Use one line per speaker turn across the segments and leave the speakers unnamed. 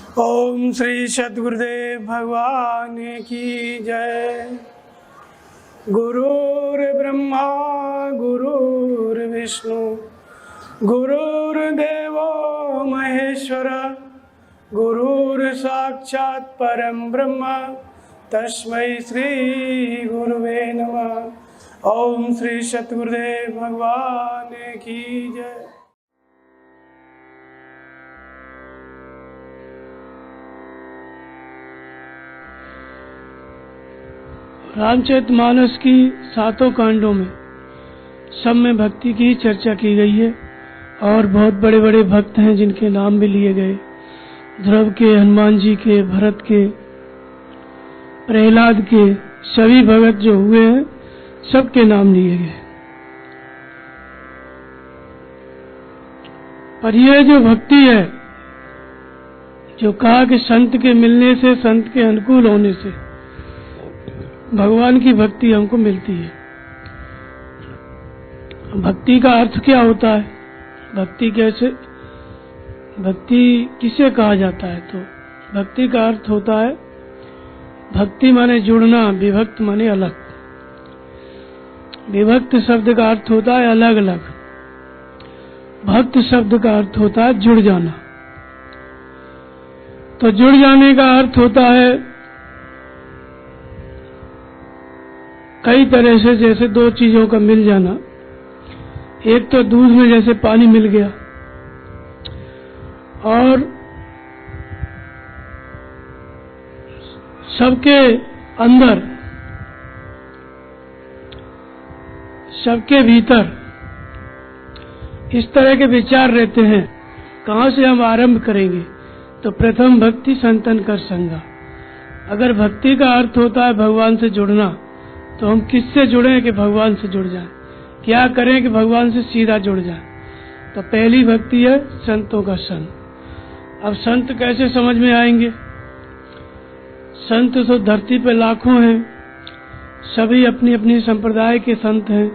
ओम श्री सद्गुरुदेव भगवान की जय। गुरुर्ब्रह्मा गुरुर्विष्णु गुरुर्देवो महेश्वर गुरुर्साक्षात् परं ब्रह्म तस्मै श्री गुरुवे नमः। ओम श्री सद्गुरुदेव भगवान की जय। रामचरितमानस की 7 कांडों में सब में भक्ति की चर्चा की गई है और बहुत बड़े बड़े भक्त हैं जिनके नाम भी लिए गए। ध्रुव के, हनुमान जी के, भरत के, प्रहलाद के, सभी भगत जो हुए हैं सबके नाम लिए गए। पर यह जो भक्ति है, जो कहा कि संत के मिलने से, संत के अनुकूल होने से भगवान की भक्ति हमको मिलती है। भक्ति का अर्थ क्या होता है? भक्ति कैसे, भक्ति किसे कहा जाता है? तो भक्ति का अर्थ होता है, भक्ति माने जुड़ना, विभक्त माने अलग। विभक्त शब्द का अर्थ होता है अलग अलग, भक्त शब्द का अर्थ होता है जुड़ जाना। तो जुड़ जाने का अर्थ होता है कई तरह से, जैसे 2 चीजों का मिल जाना। एक तो दूध में जैसे पानी मिल गया, और सबके अंदर, सबके भीतर इस तरह के विचार रहते हैं। कहाँ से हम आरंभ करेंगे? तो प्रथम भक्ति संतन कर संगा। अगर भक्ति का अर्थ होता है भगवान से जुड़ना, तो हम किससे जुड़ें कि भगवान से जुड़ जाएं? क्या करें कि भगवान से सीधा जुड़ जाएं? तो पहली भक्ति है संतों का संग। अब संत कैसे समझ में आएंगे? संत तो धरती पे लाखों हैं, सभी अपनी अपनी संप्रदाय के संत हैं,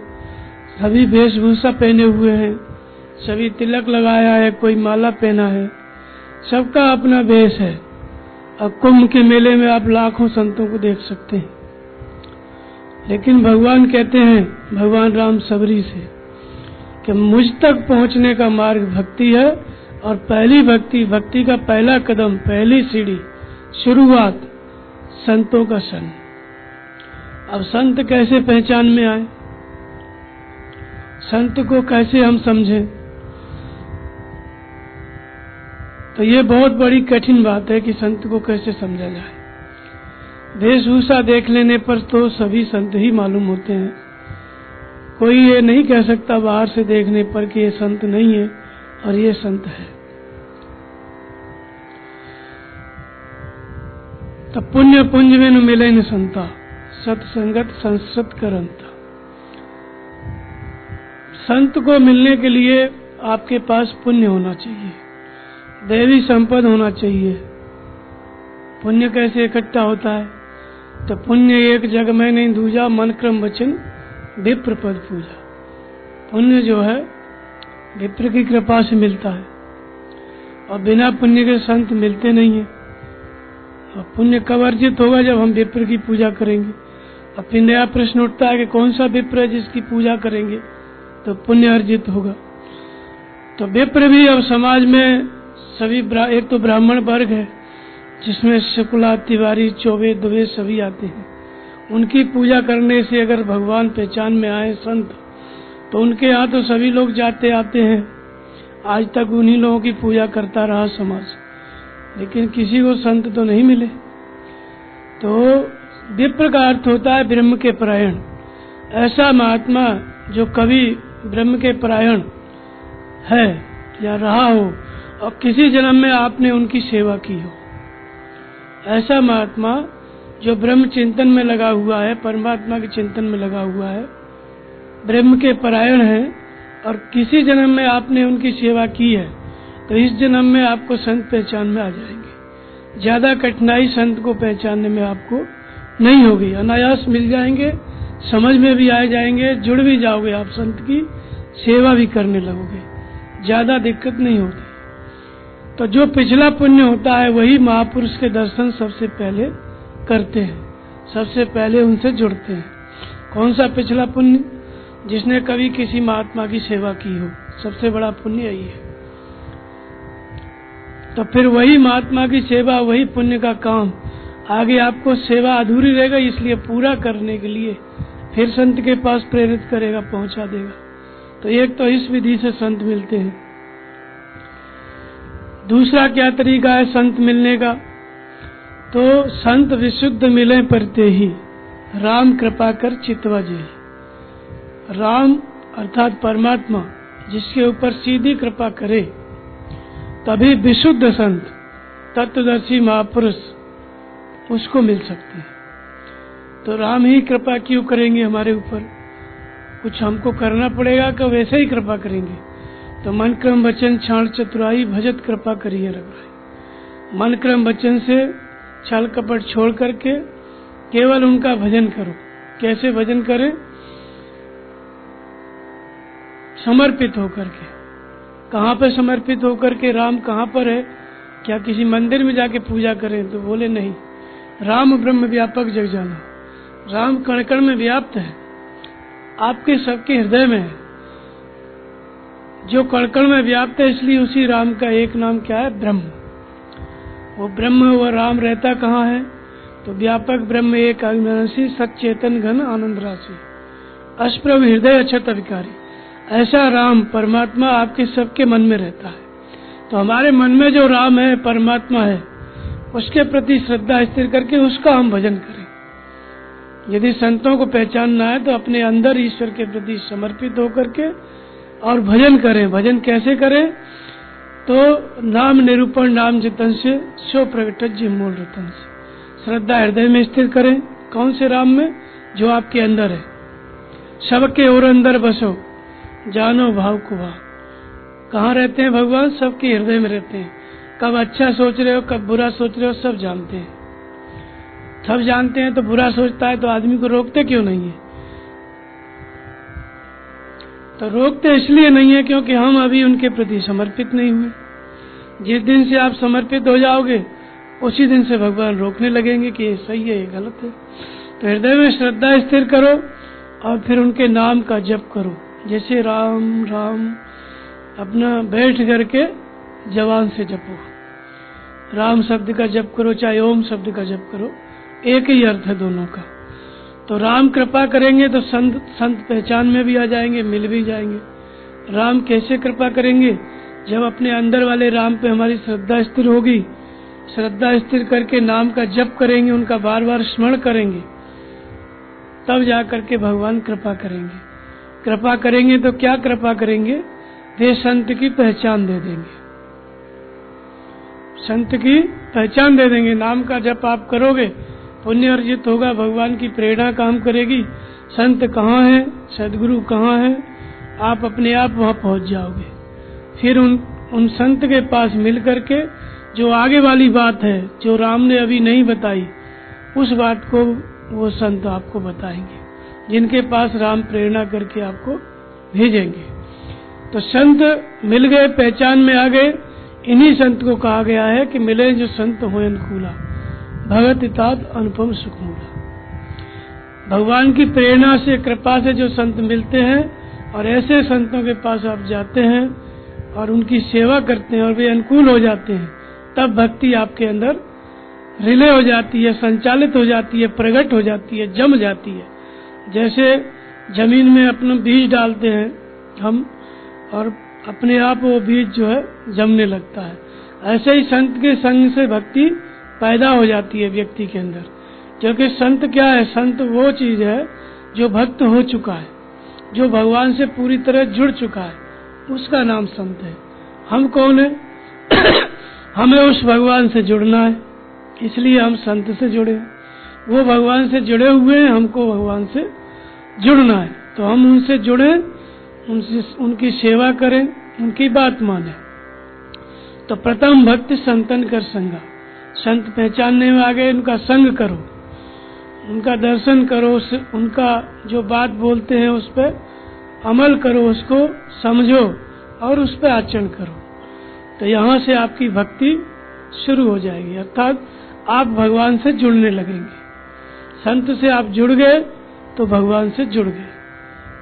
सभी वेशभूषा पहने हुए हैं, सभी तिलक लगाया है, कोई माला पहना है, सबका अपना वेश है। अब कुंभ के मेले में आप लाखों संतों को देख सकते हैं। लेकिन भगवान कहते हैं, भगवान राम सबरी से, कि मुझ तक पहुंचने का मार्ग भक्ति है। और पहली भक्ति, भक्ति का पहला कदम, पहली सीढ़ी, शुरुआत संतों का संग। अब संत कैसे पहचान में आए, संत को कैसे हम समझें? तो ये बहुत बड़ी कठिन बात है कि संत को कैसे समझा जाए। वेशभूषा देख लेने पर तो सभी संत ही मालूम होते हैं। कोई ये नहीं कह सकता बाहर से देखने पर कि ये संत नहीं है और ये संत है। तो पुण्य पुंज में न मिले न संता, सत्संगत संसत करंता। संत को मिलने के लिए आपके पास पुण्य होना चाहिए, दैवी संपद होना चाहिए। पुण्य कैसे इकट्ठा होता है? तो पुण्य एक जग में नहीं दूजा, मन क्रम वचन विप्र पद पूजा। पुण्य जो है विप्र की कृपा से मिलता है, और बिना पुण्य के संत मिलते नहीं है। और पुण्य कब अर्जित होगा? जब हम विप्र की पूजा करेंगे। अब फिर नया प्रश्न उठता है कि कौन सा विप्र है जिसकी पूजा करेंगे तो पुण्य अर्जित होगा। तो विप्र भी अब समाज में सभी, एक तो ब्राह्मण वर्ग है जिसमें शुक्ला, तिवारी, चौबे, दुबे सभी आते हैं। उनकी पूजा करने से अगर भगवान पहचान में आए संत, तो उनके यहाँ तो सभी लोग जाते आते हैं। आज तक उन्हीं लोगों की पूजा करता रहा समाज, लेकिन किसी को संत तो नहीं मिले। तो विप्र का अर्थ होता है ब्रह्म के परायण। ऐसा महात्मा जो कभी ब्रह्म के परायण है या रहा हो और किसी जन्म में आपने उनकी सेवा की हो। ऐसा महात्मा जो ब्रह्म चिंतन में लगा हुआ है, परमात्मा के चिंतन में लगा हुआ है, ब्रह्म के परायण है, और किसी जन्म में आपने उनकी सेवा की है, तो इस जन्म में आपको संत पहचान में आ जाएंगे। ज्यादा कठिनाई संत को पहचानने में आपको नहीं होगी, अनायास मिल जाएंगे, समझ में भी आ जाएंगे, जुड़ भी जाओगे, आप संत की सेवा भी करने लगोगे, ज्यादा दिक्कत नहीं होती। तो जो पिछला पुण्य होता है वही महापुरुष के दर्शन सबसे पहले करते हैं, सबसे पहले उनसे जुड़ते हैं। कौन सा पिछला पुण्य? जिसने कभी किसी महात्मा की सेवा की हो, सबसे बड़ा पुण्य यही है। तो फिर वही महात्मा की सेवा, वही पुण्य का काम आगे आपको सेवा अधूरी रहेगा, इसलिए पूरा करने के लिए फिर संत के पास प्रेरित करेगा, पहुंचा देगा। तो एक तो इस विधि से संत मिलते हैं। दूसरा क्या तरीका है संत मिलने का? तो संत विशुद्ध मिले परते ही राम कृपा कर चितवा जेहि। राम अर्थात परमात्मा जिसके ऊपर सीधी कृपा करे, तभी विशुद्ध संत तत्वदर्शी महापुरुष उसको मिल सकते हैं। तो राम ही कृपा क्यों करेंगे हमारे ऊपर? कुछ हमको करना पड़ेगा कि वैसे ही कृपा करेंगे? तो मन क्रम वचन छाण चतुराई भजत कृपा करिए रघुराई। मन क्रम वचन से छल कपट छोड़ करके केवल उनका भजन करो। कैसे भजन करें? समर्पित होकर के। कहाँ पे समर्पित होकर के? राम कहाँ पर है? क्या किसी मंदिर में जाके पूजा करें? तो बोले नहीं, राम ब्रह्म व्यापक जग जाना। राम कण कण में व्याप्त है, आपके सबके हृदय में है। जो कण कण में व्याप्त है, इसलिए उसी राम का एक नाम क्या है? ब्रह्म। वो ब्रह्म, वो राम रहता कहाँ है? तो व्यापक ब्रह्म एक अविनाशी सच्चेतन घन आनंद राशि अष्प्रभ हृदय अक्षत विकारी। ऐसा राम परमात्मा आपके सबके मन में रहता है। तो हमारे मन में जो राम है, परमात्मा है, उसके प्रति श्रद्धा स्थिर करके उसका हम भजन करें। यदि संतों को पहचानना है तो अपने अंदर ईश्वर के प्रति समर्पित होकर के और भजन करें। भजन कैसे करें? तो नाम निरूपण नाम जितन से सो प्रगटत जी मूल रतन से। श्रद्धा हृदय में स्थिर करें। कौन से राम में? जो आपके अंदर है। सबके और अंदर बसो जानो भाव को भाव। कहाँ रहते हैं भगवान? सबके हृदय में रहते हैं। कब अच्छा सोच रहे हो, कब बुरा सोच रहे हो, सब जानते हैं। सब जानते हैं तो बुरा सोचता है तो आदमी को रोकते क्यों नहीं है? तो रोकते इसलिए नहीं है क्योंकि हम अभी उनके प्रति समर्पित नहीं हुए। जिस दिन से आप समर्पित हो जाओगे उसी दिन से भगवान रोकने लगेंगे कि ये सही है, ये गलत है। तो हृदय में श्रद्धा स्थिर करो और फिर उनके नाम का जप करो। जैसे राम राम अपना बैठ करके जवान से जपो। राम शब्द का जप करो चाहे ओम शब्द का जप करो, एक ही अर्थ है दोनों का। तो राम कृपा करेंगे तो संत पहचान में भी आ जाएंगे, मिल भी जाएंगे। राम कैसे कृपा करेंगे? जब अपने अंदर वाले राम पे हमारी श्रद्धा स्थिर होगी। श्रद्धा स्थिर करके नाम का जप करेंगे, उनका बार बार स्मरण करेंगे, तब जा करके भगवान कृपा करेंगे। कृपा करेंगे तो क्या कृपा करेंगे? वे संत की पहचान दे देंगे। संत की पहचान दे देंगे। नाम का जप आप करोगे, पुण्य अर्जित होगा, भगवान की प्रेरणा काम करेगी। संत कहाँ है, सदगुरु कहाँ है, आप अपने आप वहाँ पहुँच जाओगे। फिर उन संत के पास मिल करके जो आगे वाली बात है, जो राम ने अभी नहीं बताई, उस बात को वो संत आपको बताएंगे, जिनके पास राम प्रेरणा करके आपको भेजेंगे। तो संत मिल गए, पहचान में आ गए। इन्हीं संत को कहा गया है कि मिले जो संत होय अनुकूला भगत तात अनुपम सुखमूला। भगवान की प्रेरणा से, कृपा से जो संत मिलते हैं और ऐसे संतों के पास आप जाते हैं और उनकी सेवा करते हैं और वे अनुकूल हो जाते हैं, तब भक्ति आपके अंदर रिले हो जाती है, संचालित हो जाती है, प्रकट हो जाती है, जम जाती है। जैसे जमीन में अपना बीज डालते हैं हम और अपने आप वो बीज जो है जमने लगता है, ऐसे ही संत के संग से भक्ति पैदा हो जाती है व्यक्ति के अंदर। क्योंकि संत क्या है? संत वो चीज है जो भक्त हो चुका है, जो भगवान से पूरी तरह जुड़ चुका है, उसका नाम संत है। हम कौन है? हमें उस भगवान से जुड़ना है, इसलिए हम संत से जुड़े। वो भगवान से जुड़े हुए हैं, हमको भगवान से जुड़ना है। तो हम उनसे जुड़े, उनसे उनकी सेवा करें, उनकी बात माने। तो प्रथम भक्ति संतन कर संगा। संत पहचानने में आ गए, उनका संग करो, उनका दर्शन करो, उनका जो बात बोलते हैं उस पर अमल करो, उसको समझो और उस पर आचरण करो। तो यहाँ से आपकी भक्ति शुरू हो जाएगी, अर्थात आप भगवान से जुड़ने लगेंगे। संत से आप जुड़ गए तो भगवान से जुड़ गए।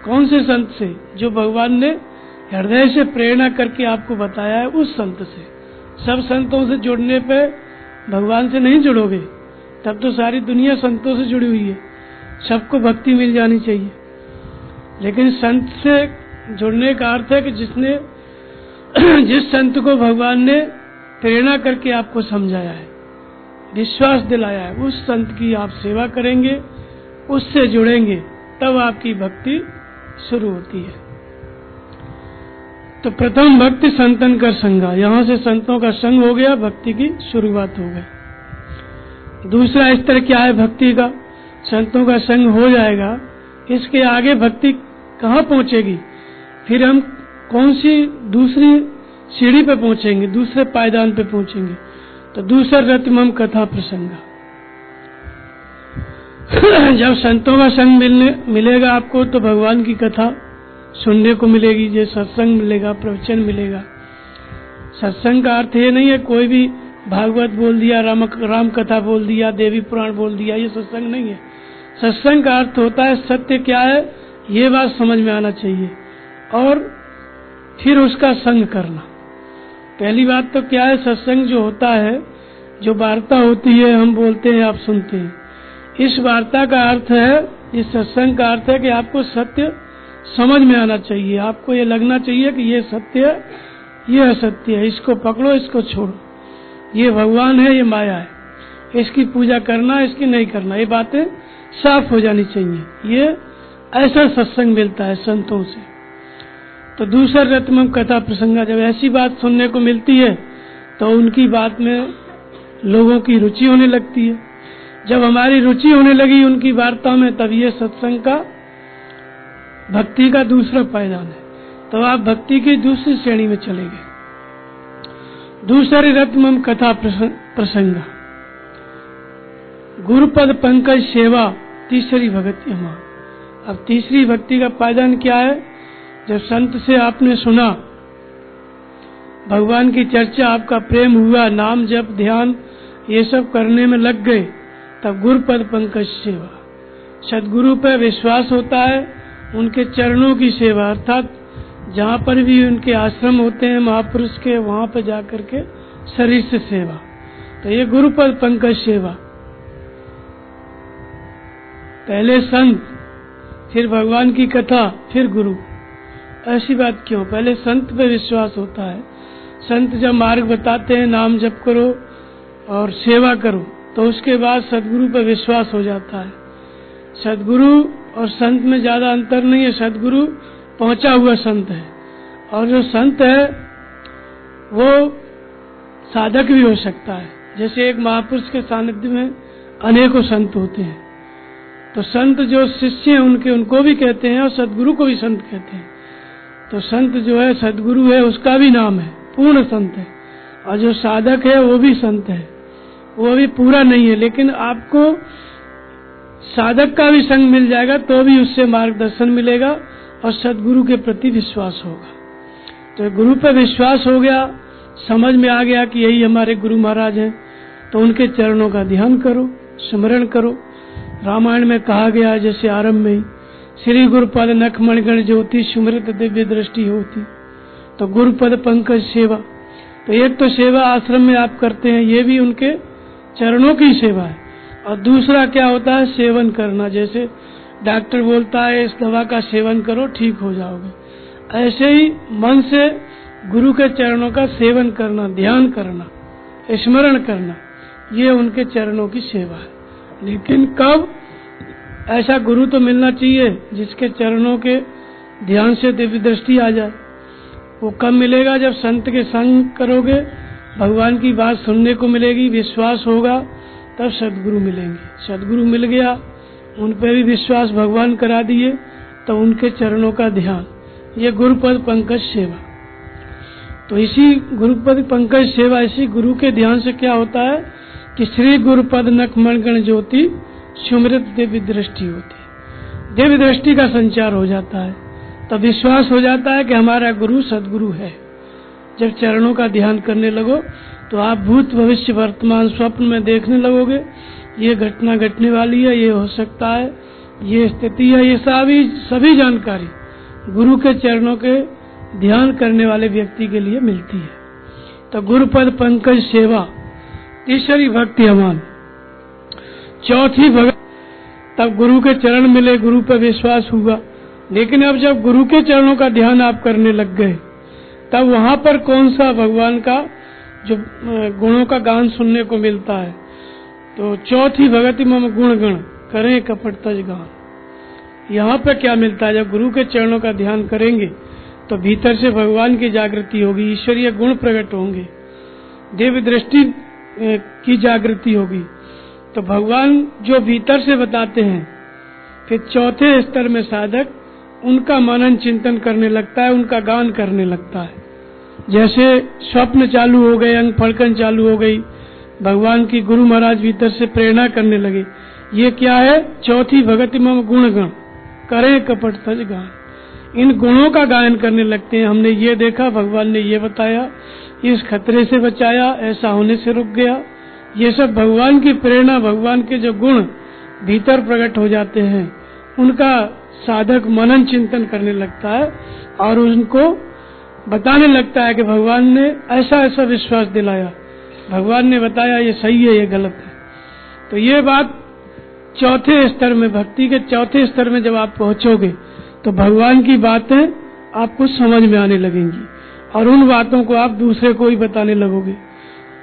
कौन से संत से? जो भगवान ने हृदय से प्रेरणा करके आपको बताया है, उस संत से। सब संतों से जुड़ने पे भगवान से नहीं जुड़ोगे, तब तो सारी दुनिया संतों से जुड़ी हुई है, सबको भक्ति मिल जानी चाहिए। लेकिन संत से जुड़ने का अर्थ है कि जिस संत को भगवान ने प्रेरणा करके आपको समझाया है, विश्वास दिलाया है, उस संत की आप सेवा करेंगे, उससे जुड़ेंगे, तब आपकी भक्ति शुरू होती है। तो प्रथम भक्ति संतन का संगा, यहाँ से संतों का संग हो गया, भक्ति की शुरुआत हो गई। दूसरा स्तर क्या है भक्ति का? संतों का संग हो जाएगा, इसके आगे भक्ति कहाँ पहुंचेगी? फिर हम कौन सी दूसरी सीढ़ी पे पहुंचेंगे, दूसरे पायदान पे पहुंचेंगे? तो दूसरा रत्नम कथा प्रसंगा। जब संतों का संग मिलेगा आपको, तो भगवान की कथा सुनने को मिलेगी, जो सत्संग मिलेगा, प्रवचन मिलेगा। सत्संग का अर्थ ये नहीं है कोई भी भागवत बोल दिया, राम कथा बोल दिया, देवी पुराण बोल दिया, ये सत्संग नहीं है। सत्संग का अर्थ होता है सत्य क्या है ये बात समझ में आना चाहिए, और फिर उसका संग करना। पहली बात तो क्या है, सत्संग जो होता है, जो वार्ता होती है, हम बोलते हैं, आप सुनते हैं, इस वार्ता का अर्थ है, इस सत्संग का अर्थ है कि आपको सत्य समझ में आना चाहिए। आपको ये लगना चाहिए कि ये सत्य है, ये असत्य है, इसको पकड़ो, इसको छोड़ो, ये भगवान है, ये माया है, इसकी पूजा करना, इसकी नहीं करना, ये बातें साफ हो जानी चाहिए। ये ऐसा सत्संग मिलता है संतों से। तो दूसरा रत्नम कथा प्रसंगा, जब ऐसी बात सुनने को मिलती है तो उनकी बात में लोगों की रुचि होने लगती है। जब हमारी रुचि होने लगी उनकी वार्ता में, तब ये सत्संग का, भक्ति का दूसरा पायदान है। तो आप भक्ति की दूसरी श्रेणी में चले गए। दूसरी रत्नम कथा प्रसंगा, गुरुपद पंकज सेवा, तीसरी भक्ति हमारी। अब तीसरी भक्ति का पायदान क्या है? जब संत से आपने सुना, भगवान की चर्चा, आपका प्रेम हुआ, नाम जप ध्यान ये सब करने में लग गए, तब गुरुपद पंकज सेवा, सदगुरु पर विश्वास होता है, उनके चरणों की सेवा, अर्थात जहाँ पर भी उनके आश्रम होते हैं महापुरुष के, वहाँ पर जाकर के शरीर से सेवा। तो ये गुरुपद पंकज सेवा। पहले संत, फिर भगवान की कथा, फिर गुरु। ऐसी बात क्यों? पहले संत पे विश्वास होता है। संत जब मार्ग बताते हैं, नाम जप करो और सेवा करो, तो उसके बाद सदगुरु पे विश्वास हो जाता है। सदगुरु और संत में ज्यादा अंतर नहीं है। सदगुरु पहुंचा हुआ संत है, और जो संत है वो साधक भी हो सकता है। जैसे एक महापुरुष के सानिध्य में अनेकों संत होते हैं, तो संत जो शिष्य हैं उनके, उनको भी कहते हैं, और सदगुरु को भी संत कहते हैं। तो संत जो है, सदगुरु है, उसका भी नाम है, पूर्ण संत है। और जो साधक है वो भी संत है, वो भी पूरा नहीं है, लेकिन आपको साधक का भी संग मिल जाएगा तो भी उससे मार्गदर्शन मिलेगा और सदगुरु के प्रति विश्वास होगा। तो गुरु पर विश्वास हो गया, समझ में आ गया कि यही हमारे गुरु महाराज हैं, तो उनके चरणों का ध्यान करो, स्मरण करो। रामायण में कहा गया, जैसे आरंभ में ही, श्री गुरुपद नख मणिगण ज्योति सुमृत दिव्य दृष्टि होती। तो गुरुपद पंकज सेवा, तो एक तो सेवा आश्रम में आप करते हैं, ये भी उनके चरणों की सेवा है। और दूसरा क्या होता है, सेवन करना। जैसे डॉक्टर बोलता है इस दवा का सेवन करो ठीक हो जाओगे, ऐसे ही मन से गुरु के चरणों का सेवन करना, ध्यान करना, स्मरण करना, ये उनके चरणों की सेवा है। लेकिन कब? ऐसा गुरु तो मिलना चाहिए जिसके चरणों के ध्यान से दिव्य दृष्टि आ जाए। वो कब मिलेगा? जब संत के संग करोगे, भगवान की बात सुनने को मिलेगी, विश्वास होगा, तब सदगुरु मिलेंगे। सदगुरु मिल गया, उन पर भी विश्वास भगवान करा दिए, तो उनके चरणों का ध्यान, ये गुरुपद पंकज सेवा। तो इसी गुरुपद पंकज सेवा, इसी गुरु के ध्यान से क्या होता है कि श्री गुरुपद नख मणिगण ज्योति सुमृत दिव्य दृष्टि होती है, दिव्य दृष्टि का संचार हो जाता है। तब विश्वास हो जाता है कि हमारा गुरु सदगुरु है। जब चरणों का ध्यान करने लगो तो आप भूत भविष्य वर्तमान स्वप्न में देखने लगोगे, ये घटना घटने वाली है, ये हो सकता है, ये स्थिति है, ये सभी जानकारी गुरु के चरणों के ध्यान करने वाले व्यक्ति के लिए मिलती है। तो गुरुपद पंकज सेवा, तीसरी भक्ति अमान, चौथी भक्ति। तब गुरु के चरण मिले, गुरु पर विश्वास हुआ, लेकिन अब जब गुरु के चरणों का ध्यान आप करने लग गए तब वहां पर कौन सा भगवान का जो गुणों का गान सुनने को मिलता है। तो चौथी भगति मम गुण गण करें कपट तज गान। यहाँ पे क्या मिलता है, जब गुरु के चरणों का ध्यान करेंगे तो भीतर से भगवान की जागृति होगी, ईश्वरीय गुण प्रकट होंगे, देव दृष्टि की जागृति होगी। तो भगवान जो भीतर से बताते हैं, फिर चौथे स्तर में साधक उनका मनन चिंतन करने लगता है, उनका गान करने लगता है। जैसे स्वप्न चालू हो गए, अंग फड़कन चालू हो गई, भगवान की गुरु महाराज भीतर से प्रेरणा करने लगे। ये क्या है, चौथी भगति मम गुण गण करे कपट तज गान। इन गुणों का गायन करने लगते हैं। हमने ये देखा, भगवान ने ये बताया, इस खतरे से बचाया, ऐसा होने से रुक गया। ये सब भगवान की प्रेरणा, भगवान के जो गुण भीतर प्रकट हो जाते हैं, उनका साधक मनन चिंतन करने लगता है और उनको बताने लगता है कि भगवान ने ऐसा ऐसा विश्वास दिलाया, भगवान ने बताया ये सही है, ये गलत है। तो ये बात चौथे स्तर में, भक्ति के चौथे स्तर में जब आप पहुंचोगे तो भगवान की बातें आपको समझ में आने लगेंगी और उन बातों को आप दूसरे को ही बताने लगोगे।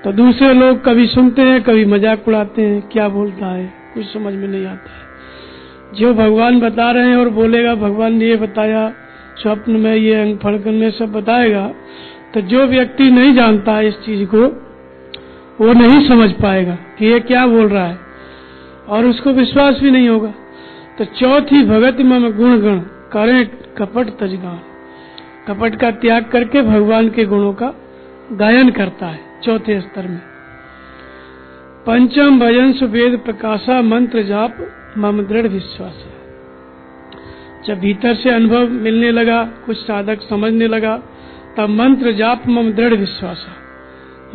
तो दूसरे लोग कभी सुनते हैं, कभी मजाक उड़ाते हैं, क्या बोलता है, कुछ समझ में नहीं आता है। जो भगवान बता रहे हैं और बोलेगा भगवान ने ये बताया, स्वप्न में ये अंग फड़कन में सब बताएगा, तो जो व्यक्ति नहीं जानता है इस चीज को, वो नहीं समझ पाएगा कि ये क्या बोल रहा है और उसको विश्वास भी नहीं होगा। तो चौथी भगति मम गुण गण करें कपट तज गान। कपट का त्याग करके भगवान के गुणों का गायन करता है चौथे स्तर में। पंचम भजन सुवेद प्रकाशा मंत्र जाप मम दृढ़ विश्वास। जब भीतर से अनुभव मिलने लगा, कुछ साधक समझने लगा, तब मंत्र जाप मम दृढ़ विश्वास।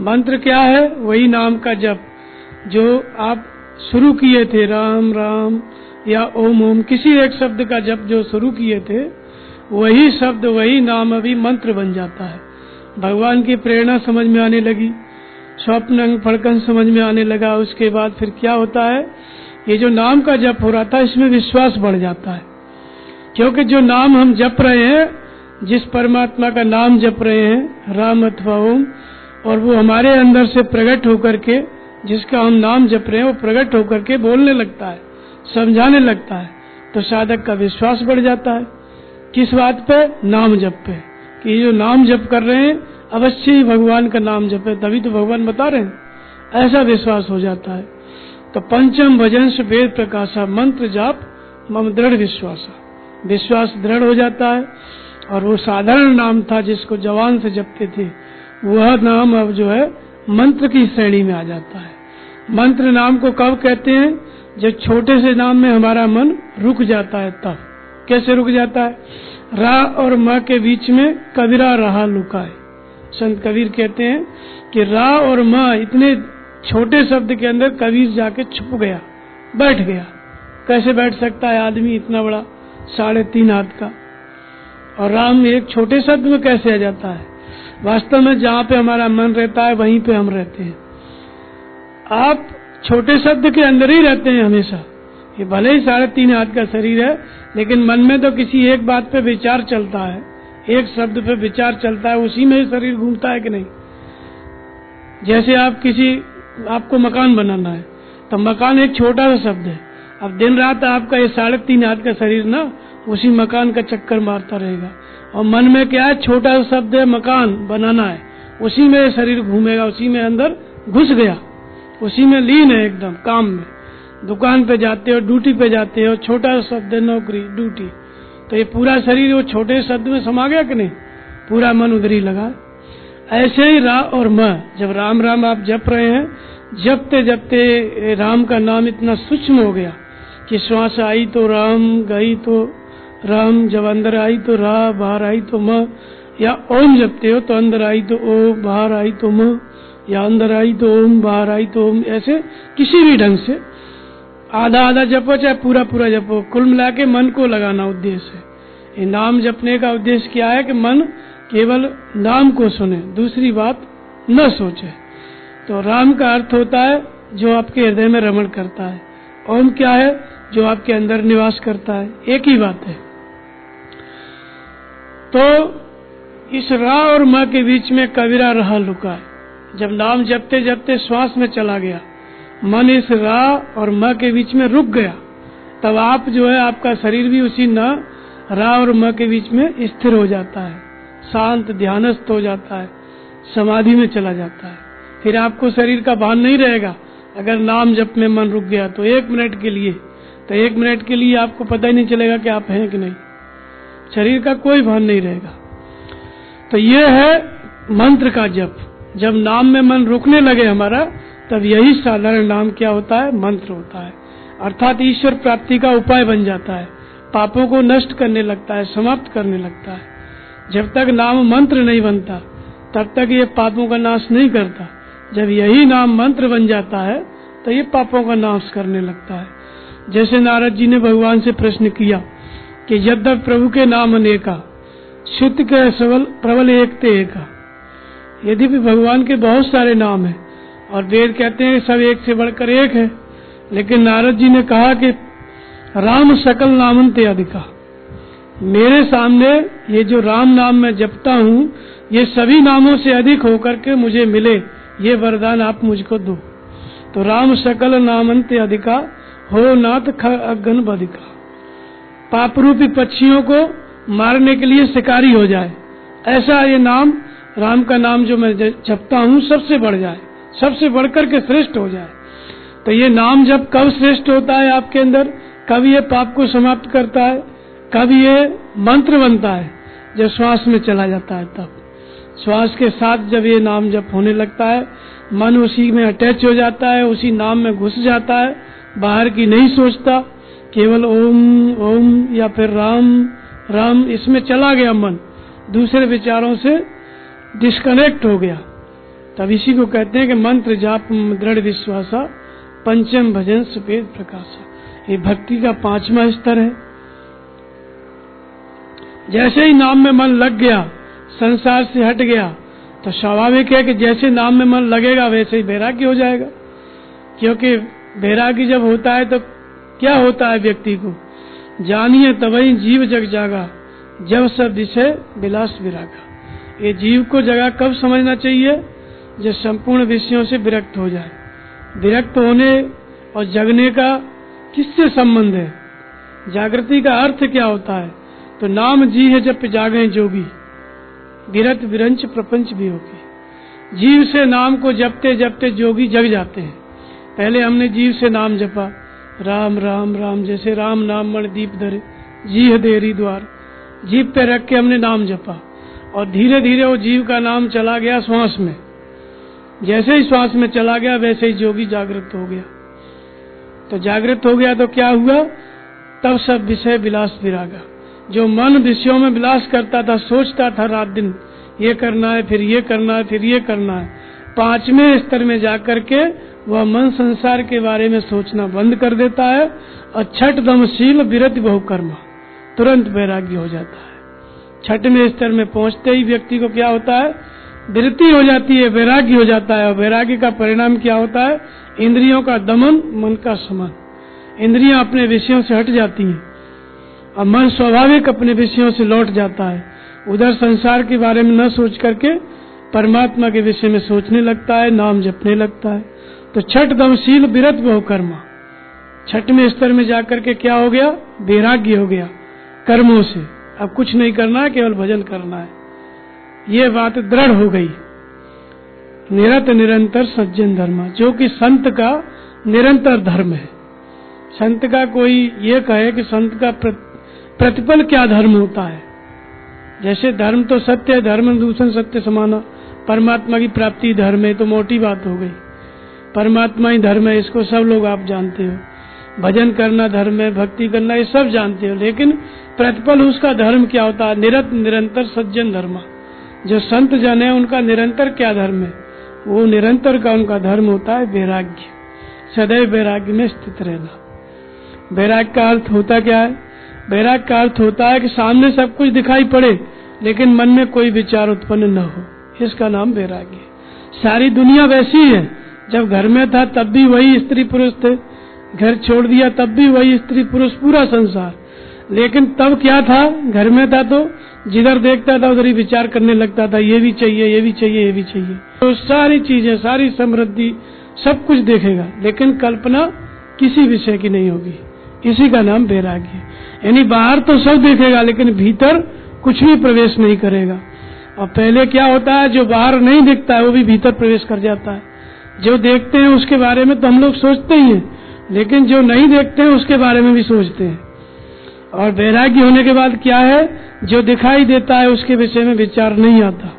मंत्र क्या है, वही नाम का जप जो आप शुरू किए थे, राम राम या ओम ओम, किसी एक शब्द का जप जो शुरू किए थे, वही शब्द वही नाम अभी मंत्र बन जाता है। भगवान की प्रेरणा समझ में आने लगी, स्वप्न अंग फड़कन समझ में आने लगा। उसके बाद फिर क्या होता है, ये जो नाम का जप हो रहा था इसमें विश्वास बढ़ जाता है, क्योंकि जो नाम हम जप रहे हैं, जिस परमात्मा का नाम जप रहे हैं, राम अथवा ओम, और वो हमारे अंदर से प्रकट होकर के, जिसका हम नाम जप रहे हैं, वो प्रकट होकर के बोलने लगता है, समझाने लगता है। तो साधक का विश्वास बढ़ जाता है। किस बात पे, नाम जप पे, कि जो नाम जप कर रहे हैं अवश्य ही भगवान का नाम जप है, तभी तो भगवान बता रहे हैं, ऐसा विश्वास हो जाता है। तो पंचम भजन से वेद प्रकाशा मंत्र जाप मम दृढ़ विश्वास। विश्वास दृढ़ हो जाता है और वो साधारण नाम था जिसको जवान से जपते थे, वह नाम अब जो है मंत्र की श्रेणी में आ जाता है। मंत्र नाम को कब कहते हैं, जब छोटे से नाम में हमारा मन रुक जाता है। तब कैसे रुक जाता है, रा और म के बीच में कबीरा रहा लुकाए। संत कबीर कहते हैं कि रा और म इतने छोटे शब्द के अंदर कबीर जाके छुप गया, बैठ गया। कैसे बैठ सकता है आदमी इतना बड़ा 3.5 हाथ का, और राम एक छोटे शब्द में कैसे आ जाता है। वास्तव में जहाँ पे हमारा मन रहता है वहीं पे हम रहते हैं। आप छोटे शब्द के अंदर ही रहते हैं हमेशा। ये भले ही 3.5 हाथ का शरीर है, लेकिन मन में तो किसी एक बात पे विचार चलता है, एक शब्द पे विचार चलता है, उसी में ही शरीर घूमता है कि नहीं। जैसे आपको मकान बनाना है, तो मकान एक छोटा सा शब्द है। अब दिन रात आपका ये 3.5 हाथ का शरीर ना उसी मकान का चक्कर मारता रहेगा, और मन में क्या है, छोटा सा शब्द है, मकान बनाना है, उसी में शरीर घूमेगा, उसी में अंदर घुस गया, उसी में लीन है एकदम काम में। दुकान पे जाते हो, ड्यूटी पे जाते हो, छोटा सा शब्द है नौकरी, ड्यूटी, तो ये पूरा शरीर वो छोटे शब्द में समा गया कि नहीं, पूरा मन उधर ही लगा। ऐसे ही रा और म, जब राम राम आप जप रहे हैं, जपते जपते राम का नाम इतना सूक्ष्म हो गया कि श्वास आई तो राम, गई तो राम, जब अंदर आई तो रा, बाहर आई तो म, या ओम जपते हो तो अंदर आई तो ओ, बाहर आई तो म, या अंदर आई तो ओम, बाहर आई तो ओम, ऐसे किसी भी ढंग से आधा आधा जपो चाहे पूरा पूरा जपो, कुल मिला के मन को लगाना उद्देश्य है। ये नाम जपने का उद्देश्य क्या है कि मन केवल नाम को सुने, दूसरी बात न सोचे। तो राम का अर्थ होता है जो आपके हृदय में रमण करता है, ओम क्या है, जो आपके अंदर निवास करता है, एक ही बात है। तो इस रा और म के बीच में कबीरा रहा लुका है। जब नाम जपते जपते श्वास में चला गया, मन इस रा और म के बीच में रुक गया, तब आप जो है आपका शरीर भी उसी न रा और म के बीच में स्थिर हो जाता है, शांत ध्यानस्थ हो जाता है, समाधि में चला जाता है। फिर आपको शरीर का भान नहीं रहेगा। अगर नाम जप में मन रुक गया तो एक मिनट के लिए आपको पता ही नहीं चलेगा कि आप हैं कि नहीं, शरीर का कोई भान नहीं रहेगा। तो ये है मंत्र का जप। जब नाम में मन रुकने लगे हमारा, तब यही साधारण नाम क्या होता है, मंत्र होता है, अर्थात ईश्वर प्राप्ति का उपाय बन जाता है, पापों को नष्ट करने लगता है, समाप्त करने लगता है। जब तक नाम मंत्र नहीं बनता तब तक ये पापों का नाश नहीं करता। जब यही नाम मंत्र बन जाता है तो ये पापों का नाश करने लगता है। जैसे नारद जी ने भगवान से प्रश्न किया कि यद्यपि प्रभु के नाम अनेका, शुद्ध के सबल प्रबल एकते एका, यदि भी भगवान के बहुत सारे नाम हैं और वेद कहते हैं सब एक से बढ़कर एक है, लेकिन नारद जी ने कहा कि राम सकल नामन्ते अधिका, मेरे सामने ये जो राम नाम मैं जपता हूँ ये सभी नामों से अधिक होकर के मुझे मिले, ये वरदान आप मुझको दो। तो राम सकल नामन्ते अधिका, हो नाथ अगन बधिका, पाप रूपी पक्षियों को मारने के लिए शिकारी हो जाए, ऐसा ये नाम, राम का नाम जो मैं जपता हूँ सबसे बढ़ जाए, सबसे बढ़कर के श्रेष्ठ हो जाए। तो ये नाम जब कब श्रेष्ठ होता है आपके अंदर, कब ये पाप को समाप्त करता है, कब ये मंत्र बनता है, जब श्वास में चला जाता है। तब श्वास के साथ जब ये नाम जप होने लगता है, मन उसी में अटैच हो जाता है, उसी नाम में घुस जाता है, बाहर की नहीं सोचता, केवल ओम ओम या फिर राम राम, इसमें चला गया मन, दूसरे विचारों से डिस्कनेक्ट हो गया। तब इसी को कहते हैं कि मंत्र जाप दृढ़ विश्वासा, पंचम भजन सफेद प्रकाशा। ये भक्ति का 5वां स्तर है। जैसे ही नाम में मन लग गया, संसार से हट गया, तो स्वाभाविक है कि जैसे नाम में मन लगेगा वैसे ही वैराग्य हो जाएगा। क्योंकि वैराग्य जब होता है तो क्या होता है व्यक्ति को, जानिए तबई जीव जग जागा, जब सब विषय विलास विरागा। ये जीव को जगह कब समझना चाहिए, जब संपूर्ण विषयों से विरक्त हो जाए। विरक्त होने और जगने का किससे संबंध है, जागृति का अर्थ क्या होता है, तो नाम जी है जब जागे जोगी, विरत विरंच प्रपंच भी होगी। जीव से नाम को जपते जपते जोगी जग जाते हैं। पहले हमने जीव से नाम जपा, राम राम राम, जैसे राम नाम मण दीप धरे, जीह देरी द्वार, जीभ पे रख के हमने नाम जपा, और धीरे धीरे वो जीव का नाम चला गया श्वास में। जैसे ही श्वास में चला गया वैसे ही जोगी जागृत हो गया। तो जागृत हो गया तो क्या हुआ, तब सब विषय विलास विरागा। जो मन विषयों में विलास करता था, सोचता था रात दिन, ये करना है, फिर ये करना है, फिर ये करना है, 5वें स्तर में जाकर के वह मन संसार के बारे में सोचना बंद कर देता है, और छठ दमशील विरति बहुकर्मा, तुरंत वैराग्य हो जाता है। 6वें स्तर में पहुंचते ही व्यक्ति को क्या होता है, विरति हो जाती है, वैराग्य हो जाता है। और वैराग्य का परिणाम क्या होता है, इंद्रियों का दमन, मन का समन। इंद्रियां अपने विषयों से हट जाती हैं और मन स्वाभाविक अपने विषयों से लौट जाता है। उधर संसार के बारे में न सोच करके परमात्मा के विषय में सोचने लगता है, नाम जपने लगता है। तो छठ दमशील विरत बहुकर्मा, 6वें स्तर में जाकर के क्या हो गया, वैराग्य हो गया कर्मों से। अब कुछ नहीं करना है, केवल भजन करना है। ये बात दृढ़ हो गई। निरत निरंतर सज्जन धर्म, जो कि संत का निरंतर धर्म है। संत का कोई ये कहे कि संत का प्रतिपल क्या धर्म होता है, जैसे धर्म तो सत्य है, धर्म दूषण सत्य समाना, परमात्मा की प्राप्ति धर्म है, तो मोटी बात हो गई। परमात्मा ही धर्म है, इसको सब लोग आप जानते हो। भजन करना धर्म है, भक्ति करना, ये सब जानते हो, लेकिन प्रतिपल उसका धर्म क्या होता है, निरत निरंतर सज्जन धर्म। जो संत जन है उनका निरंतर क्या धर्म है? वो निरंतर का उनका धर्म होता है वैराग्य, सदैव वैराग्य में स्थित रहना। वैराग्य का अर्थ होता क्या है? वैराग्य का अर्थ होता है कि सामने सब कुछ दिखाई पड़े लेकिन मन में कोई विचार उत्पन्न न हो, इसका नाम वैराग्य है। सारी दुनिया वैसी है, जब घर में था तब भी वही स्त्री पुरुष थे, घर छोड़ दिया तब भी वही स्त्री पुरुष, पूरा संसार। लेकिन तब क्या था? घर में था तो जिधर देखता था उधर ही विचार करने लगता था, ये भी चाहिए, ये भी चाहिए, ये भी चाहिए। तो सारी चीजें, सारी समृद्धि, सब कुछ देखेगा लेकिन कल्पना किसी विषय की नहीं होगी, इसी का नाम वैराग्य है। यानी बाहर तो सब देखेगा लेकिन भीतर कुछ भी प्रवेश नहीं करेगा। और पहले क्या होता है, जो बाहर नहीं दिखता है वो भी भीतर प्रवेश कर जाता है। जो देखते हैं उसके बारे में तो हम लोग सोचते ही हैं, लेकिन जो नहीं देखते हैं उसके बारे में भी सोचते हैं। और वैराग्य होने के बाद क्या है, जो दिखाई देता है उसके विषय में विचार नहीं आता,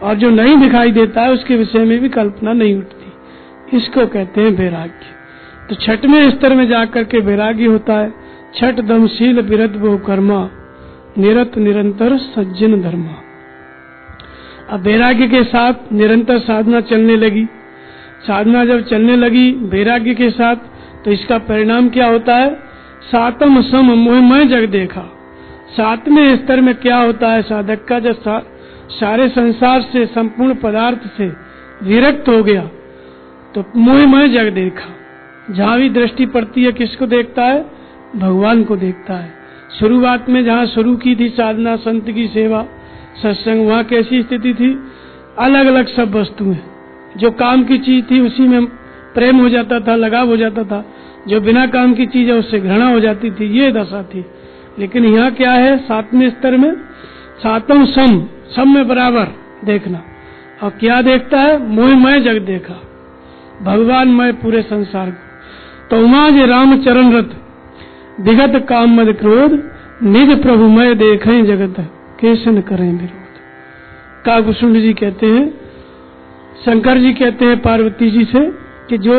और जो नहीं दिखाई देता है उसके विषय में भी कल्पना नहीं उठती, इसको कहते हैं वैराग्य। तो छठवें स्तर में जाकर के वैराग्य होता है। छठ दमशील विरत बहु कर्मा, निरत निरंतर सज्जन धर्मा। अब वैराग्य के साथ निरंतर साधना चलने लगी। साधना जब चलने लगी वैराग्य के साथ, तो इसका परिणाम क्या होता है? सातम सम मोहमय जग देखा। सातवें स्तर में क्या होता है? साधक का जब सारे संसार से, संपूर्ण पदार्थ से विरक्त हो गया तो मोहमय जग देखा। जहां भी दृष्टि पड़ती है किसको देखता है? भगवान को देखता है। शुरुआत में जहां शुरू की थी साधना, संत की सेवा, सत्संग, वहां कैसी स्थिति थी? अलग अलग सब वस्तुएं, जो काम की चीज थी उसी में प्रेम हो जाता था, लगाव हो जाता था। जो बिना काम की चीज है उससे घृणा हो जाती थी, ये दशा थी। लेकिन यहाँ क्या है? सातवें स्तर में सातम सम, सब में बराबर देखना। और क्या देखता है? मोहमय जग देखा, भगवानमय पूरे संसार को। तो उमा जे राम चरण रथ, विगत काम मद क्रोध, निज प्रभुमय देखें जगत, कैसन करें विरोध। काकभूषण जी कहते हैं, शंकर जी कहते हैं पार्वती जी से कि जो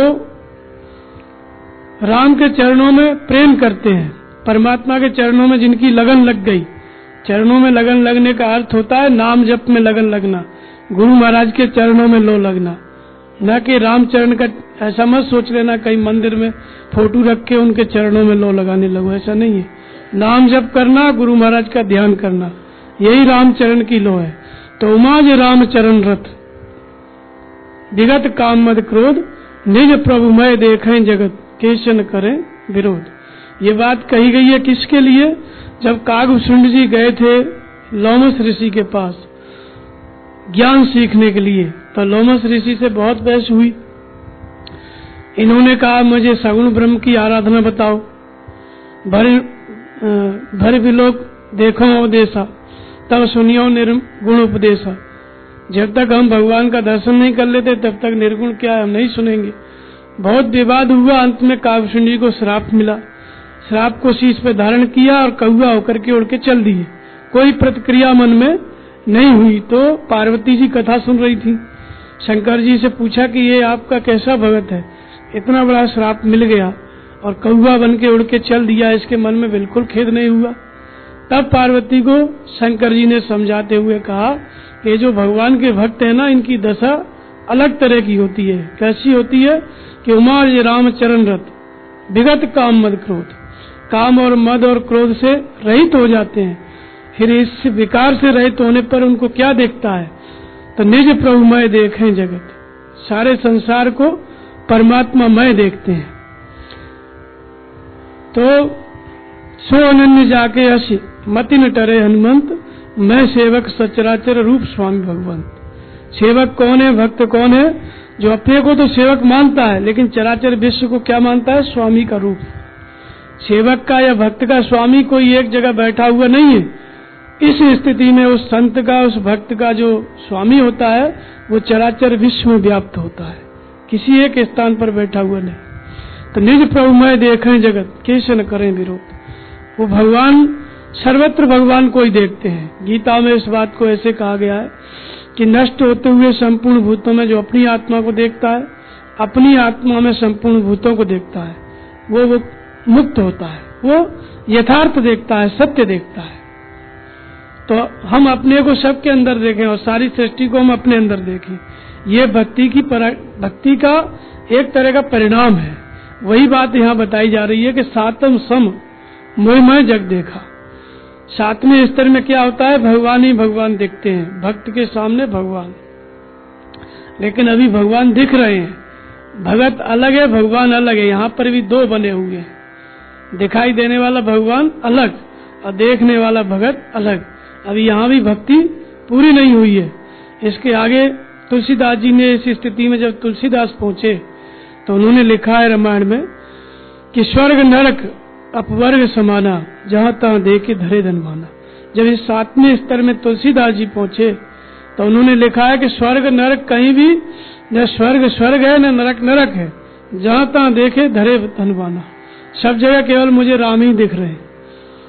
राम के चरणों में प्रेम करते हैं, परमात्मा के चरणों में जिनकी लगन लग गई। चरणों में लगन लगने का अर्थ होता है नाम जप में लगन लगना, गुरु महाराज के चरणों में लो लगना। न कि रामचरण का ऐसा मत सोच लेना कहीं मंदिर में फोटो रख के उनके चरणों में लो लगाने लगो, ऐसा नहीं है। नाम जप करना, गुरु महाराज का ध्यान करना, यही रामचरण की लो है। तो उमा जे राम चरण रथ, विगत काम मद क्रोध, निज प्रभुमय देखें जगत, कैसन करें विरोध। ये बात कही गई है किसके लिए? जब काकभूषण जी गए थे लोमस ऋषि के पास ज्ञान सीखने के लिए, तो लोमस ऋषि से बहुत बहस हुई। इन्होंने कहा मुझे सगुण ब्रह्म की आराधना बताओ, भर विलोक देखो उपदेशा, तब सुनियो निर्गुण उपदेशा। जब तक हम भगवान का दर्शन नहीं कर लेते तब तक निर्गुण क्या है हम नहीं सुनेंगे। बहुत विवाद हुआ, अंत में काकभूषण जी को श्राप मिला। श्राप को शीश पे धारण किया और कौवा होकर के उड़ के चल दिए। कोई प्रतिक्रिया मन में नहीं हुई। तो पार्वती जी कथा सुन रही थी, शंकर जी से पूछा कि ये आपका कैसा भगत है, इतना बड़ा श्राप मिल गया और कौवा बन के उड़ के चल दिया, इसके मन में बिल्कुल खेद नहीं हुआ। तब पार्वती को शंकर जी ने समझाते हुए कहा कि जो भगवान के भक्त है ना, इनकी दशा अलग तरह की होती है। कैसी होती है कि उमा जे राम चरण रथ, विगत काम मद क्रोध, काम और मद और क्रोध से रहित हो जाते हैं। फिर इस विकार से रहित होने पर उनको क्या देखता है? तो निज प्रभुमय देखें जगत, सारे संसार को परमात्मामय देखते हैं। तो सो अनन्य जाके असी मति न टरे हनुमंत, मैं सेवक सचराचर रूप स्वामी भगवंत। सेवक कौन है, भक्त कौन है? जो अपने को तो सेवक मानता है लेकिन चराचर विश्व को क्या मानता है? स्वामी का रूप। सेवक का या भक्त का स्वामी कोई एक जगह बैठा हुआ नहीं है। इस स्थिति में उस संत का, उस भक्त का जो स्वामी होता है वो चराचर विश्व में व्याप्त होता है, किसी एक स्थान पर बैठा हुआ नहीं। तो निज प्रभुमय देखें जगत, कैसे न करें विरोध। वो भगवान, सर्वत्र भगवान को ही देखते हैं। गीता में इस बात को ऐसे कहा गया है कि नष्ट होते हुए संपूर्ण भूतों में जो अपनी आत्मा को देखता है, अपनी आत्मा में संपूर्ण भूतों को देखता है, वो मुक्त होता है, वो यथार्थ देखता है, सत्य देखता है। तो हम अपने को सबके अंदर देखें और सारी सृष्टि को हम अपने अंदर देखें। ये भक्ति का एक तरह का परिणाम है। वही बात यहाँ बताई जा रही है कि सातम सम मोहमय जग देखा। सातवें स्तर में क्या होता है, भगवान ही भगवान दिखते हैं, भक्त के सामने भगवान। लेकिन अभी भगवान दिख रहे हैं, भगत अलग है, भगवान अलग है। यहाँ पर भी दो बने हुए हैं, दिखाई देने वाला भगवान अलग और देखने वाला भगत अलग। अभी यहाँ भी भक्ति पूरी नहीं हुई है। इसके आगे तुलसीदास जी ने इस स्थिति में जब तुलसीदास पहुंचे तो उन्होंने लिखा है रामायण में कि स्वर्ग नरक अपवर्ग समाना, जहां तहां देखे धरे धनवाना। जब इस सातवें स्तर में तुलसीदास जी पहुंचे तो उन्होंने लिखा है कि स्वर्ग नरक कहीं भी न स्वर्ग स्वर्ग है न नरक नरक है, जहां तहां देखे धरे धनवाना। सब जगह केवल मुझे राम ही दिख रहे हैं,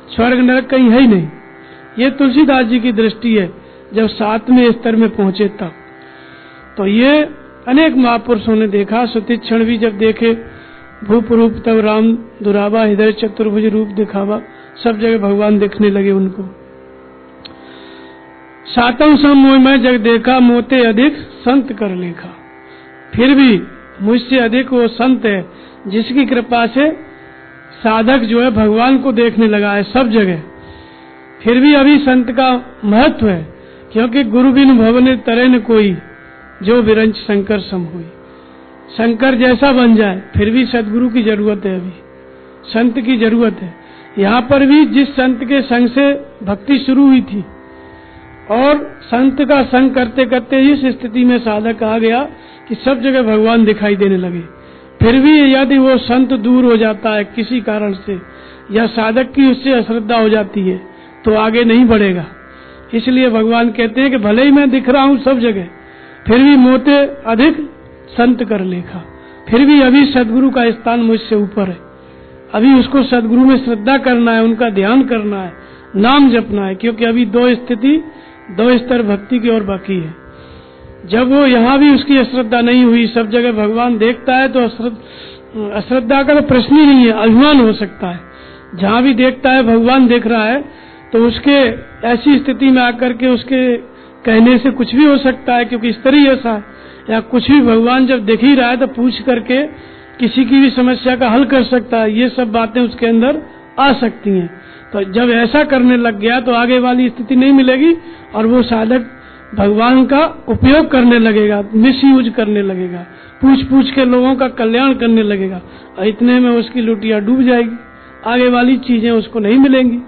स्वर्ग नरक कहीं है ही नहीं। ये तुलसीदास जी की दृष्टि है जब सातवें स्तर में पहुंचे तब। तो ये अनेक महापुरुषों ने देखा। सुतीक्षण भी जब देखे भूप रूप तब राम दुरावा, हृदय चतुर्भुज रूप दिखावा, सब जगह भगवान दिखने लगे उनको। सातम सम मोहमय जग देखा, मोते अधिक संत कर लेखा। फिर भी मुझसे अधिक वो संत है जिसकी कृपा से साधक जो है भगवान को देखने लगा है सब जगह। फिर भी अभी संत का महत्व है, क्योंकि गुरु बिन भवन तरे न कोई, जो विरंच शंकर सम हुई। शंकर जैसा बन जाए फिर भी सदगुरु की जरूरत है, अभी संत की जरूरत है। यहाँ पर भी जिस संत के संग से भक्ति शुरू हुई थी और संत का संग करते करते इस स्थिति में साधक आ गया कि सब जगह भगवान दिखाई देने लगे। फिर भी यदि वो संत दूर हो जाता है किसी कारण से या साधक की उससे अश्रद्धा हो जाती है तो आगे नहीं बढ़ेगा। इसलिए भगवान कहते हैं कि भले ही मैं दिख रहा हूं सब जगह, फिर भी मोते अधिक संत कर लेखा। फिर भी अभी सदगुरु का स्थान मुझसे ऊपर है। अभी उसको सदगुरु में श्रद्धा करना है, उनका ध्यान करना है, नाम जपना है, क्योंकि अभी दो स्तर भक्ति की ओर बाकी है। जब वो यहाँ भी उसकी अश्रद्धा नहीं हुई, सब जगह भगवान देखता है, तो अश्रद्धा का तो प्रश्न ही नहीं है, अभिमान हो सकता है। जहाँ भी देखता है भगवान देख रहा है तो उसके ऐसी स्थिति में आकर के उसके कहने से कुछ भी हो सकता है, क्योंकि स्तर ही ऐसा है। या कुछ भी भगवान जब देख ही रहा है तो पूछ करके किसी की भी समस्या का हल कर सकता है। ये सब बातें उसके अंदर आ सकती हैं। तो जब ऐसा करने लग गया तो आगे वाली स्थिति नहीं मिलेगी और वो साधक भगवान का उपयोग करने लगेगा, मिसयूज करने लगेगा, पूछ पूछ के लोगों का कल्याण करने लगेगा और इतने में उसकी लुटिया डूब जाएगी, आगे वाली चीजें उसको नहीं मिलेंगी।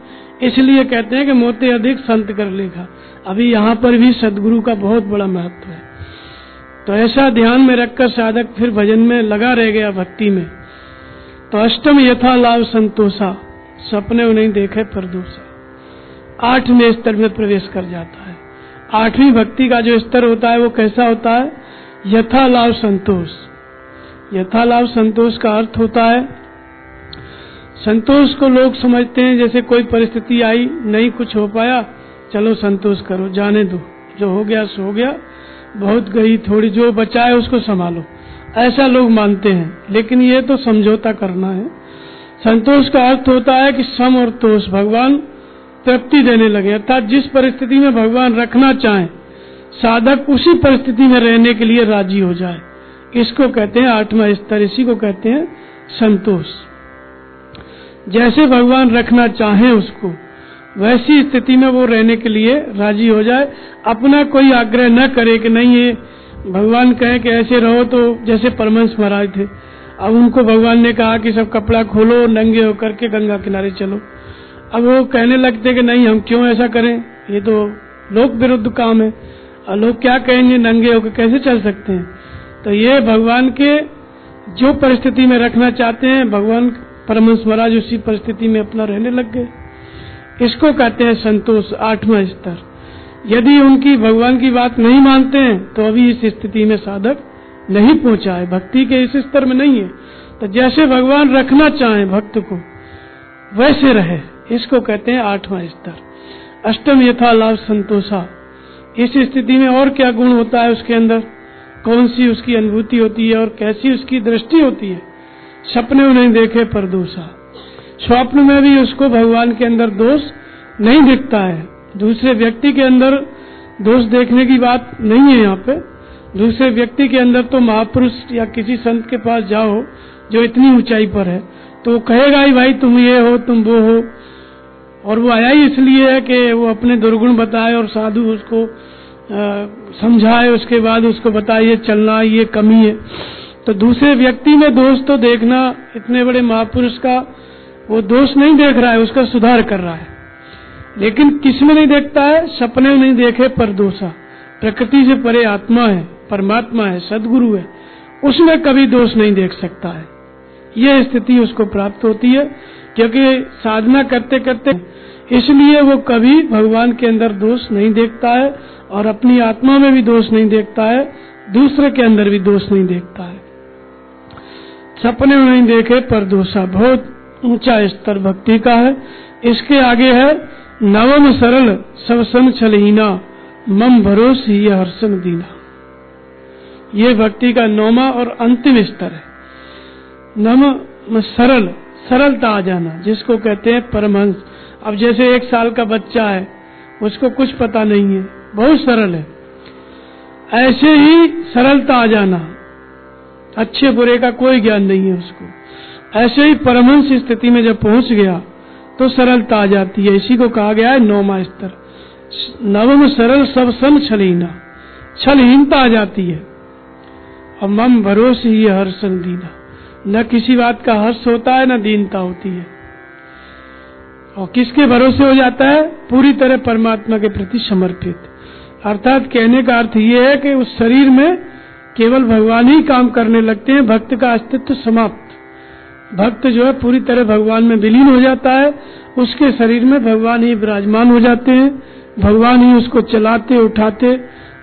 इसलिए कहते हैं कि मोते अधिक संत कर लेखा। अभी यहाँ पर भी सदगुरु का बहुत बड़ा महत्व है। तो ऐसा ध्यान में रखकर साधक फिर भजन में लगा रह गया, भक्ति में। तो अष्टम यथा लाभ संतोषा, सपने नहीं देखे परदोषा। 8वें स्तर में प्रवेश कर जाता है। 8वीं भक्ति का जो स्तर होता है वो कैसा होता है, यथा लाभ संतोष। यथा लाभ संतोष का अर्थ होता है, संतोष को लोग समझते हैं जैसे कोई परिस्थिति आई, नहीं कुछ हो पाया, चलो संतोष करो, जाने दो, जो हो गया सो हो गया, बहुत गई थोड़ी, जो बचा है उसको संभालो, ऐसा लोग मानते हैं। लेकिन ये तो समझौता करना है। संतोष का अर्थ होता है कि सम और तोष, भगवान तृप्ति देने लगे, अर्थात जिस परिस्थिति में भगवान रखना चाहे साधक उसी परिस्थिति में रहने के लिए राजी हो जाए। इसको कहते हैं 8वां स्तर, इसी को कहते हैं संतोष। जैसे भगवान रखना चाहे उसको, वैसी स्थिति में वो रहने के लिए राजी हो जाए। अपना कोई आग्रह न करे कि नहीं ये भगवान कहे कि ऐसे रहो, तो जैसे परमहंस महाराज थे, अब उनको भगवान ने कहा कि सब कपड़ा खोलो, नंगे होकर के गंगा किनारे चलो। अब वो कहने लगते कि नहीं, हम क्यों ऐसा करें, ये तो लोक विरुद्ध काम है, और लोग क्या कहेंगे, नंगे होकर कैसे चल सकते हैं। तो ये भगवान के जो परिस्थिति में रखना चाहते हैं, भगवान परमहंस महाराज उसी परिस्थिति में अपना रहने लग गए। इसको कहते हैं संतोष, 8वां स्तर। यदि उनकी भगवान की बात नहीं मानते हैं तो अभी इस स्थिति में साधक नहीं पहुंचा है, भक्ति के इस स्तर में नहीं है। तो जैसे भगवान रखना चाहे भक्त को वैसे रहे, इसको कहते हैं 8वां स्तर। अष्टम यथा लाभ संतोषा। इस स्थिति में और क्या गुण होता है उसके अंदर, कौन सी उसकी अनुभूति होती है और कैसी उसकी दृष्टि होती है। सपने नहीं देखे परदोषा, स्वप्न में भी उसको भगवान के अंदर दोष नहीं दिखता है। दूसरे व्यक्ति के अंदर दोष देखने की बात नहीं है यहाँ पे। दूसरे व्यक्ति के अंदर तो महापुरुष या किसी संत के पास जाओ जो इतनी ऊंचाई पर है तो वो कहेगा ही भाई तुम ये हो तुम वो हो, और वो आया ही इसलिए है कि वो अपने दुर्गुण बताए और साधु उसको समझाए, उसके बाद उसको बताए ये चलना ये कमी है। तो दूसरे व्यक्ति में दोष तो देखना, इतने बड़े महापुरुष का वो दोष नहीं देख रहा है, उसका सुधार कर रहा है। लेकिन किस में नहीं देखता है? सपने में नहीं देखे पर दोषा, प्रकृति से परे आत्मा है, परमात्मा है, सदगुरु है, उसमें कभी दोष नहीं देख सकता है। यह स्थिति उसको प्राप्त होती है क्योंकि साधना करते करते, इसलिए वो कभी भगवान के अंदर दोष नहीं देखता है और अपनी आत्मा में भी दोष नहीं देखता है, दूसरे के अंदर भी दोष नहीं देखता है। सपने में नहीं देखे पर दोषा बहुत ऊंचा स्तर भक्ति का है। इसके आगे है नवम सरल सब सन छलहीना मम भरोस ही हर्षन दीना। ये भक्ति का नौवां और अंतिम स्तर है। नवम सरल, सरलता आ जाना, जिसको कहते हैं परमहंस। अब जैसे 1 साल का बच्चा है, उसको कुछ पता नहीं है, बहुत सरल है, ऐसे ही सरलता आ जाना, अच्छे बुरे का कोई ज्ञान नहीं है उसको। ऐसे ही परमहंस स्थिति में जब पहुंच गया तो सरलता आ जाती है। इसी को कहा गया है नौवां स्तर। नवम सरल सब सन छलहीना, छलहीनता आ जाती है। और मम भरोस ही हर्षन दीना, न किसी बात का हर्ष होता है न दीनता होती है। और किसके भरोसे हो जाता है? पूरी तरह परमात्मा के प्रति समर्पित। अर्थात कहने का अर्थ ये है कि उस शरीर में केवल भगवान ही काम करने लगते हैं, भक्त का अस्तित्व समाप्त। भक्त जो है पूरी तरह भगवान में विलीन हो जाता है, उसके शरीर में भगवान ही विराजमान हो जाते हैं, भगवान ही उसको चलाते उठाते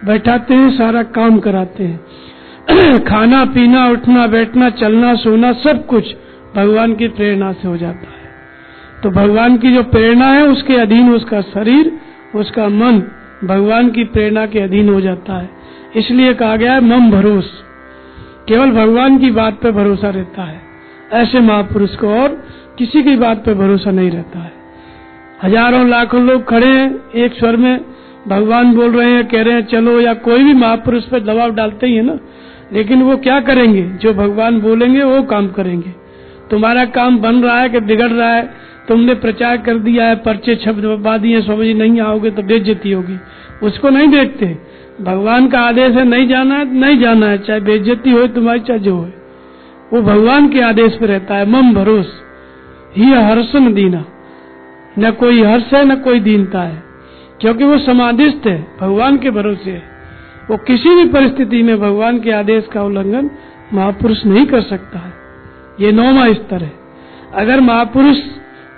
बैठाते हैं, सारा काम कराते हैं। खाना पीना उठना बैठना चलना सोना सब कुछ भगवान की प्रेरणा से हो जाता है। तो भगवान की जो प्रेरणा है उसके अधीन उसका शरीर, उसका मन भगवान की प्रेरणा के अधीन हो जाता है। इसलिए कहा गया है मम भरोस, केवल भगवान की बात पे भरोसा रहता है। ऐसे महापुरुष को और किसी की बात पे भरोसा नहीं रहता है। हजारों लाखों लोग खड़े हैं, एक स्वर में भगवान बोल रहे हैं, कह रहे हैं चलो, या कोई भी महापुरुष पे दबाव डालते ही है ना, लेकिन वो क्या करेंगे? जो भगवान बोलेंगे वो काम करेंगे। तुम्हारा काम बन रहा है कि बिगड़ रहा है? तुमने प्रचार कर दिया है, पर्चे छपवा दिए, स्वामी जी नहीं आओगे तो बेइज्जती होगी, उसको नहीं देखते। भगवान का आदेश है नहीं जाना है, नहीं जाना है, चाहे बेइज्जती हो तुम्हारी चाहे जो हो, वो भगवान के आदेश पे रहता है। मम भरोस ही हर्षन दीना, न कोई हर्ष है न कोई दीनता है, क्योंकि वो समाधिस्थ है, भगवान के भरोसे है। वो किसी भी परिस्थिति में भगवान के आदेश का उल्लंघन महापुरुष नहीं कर सकता है। ये नौवां स्तर है। अगर महापुरुष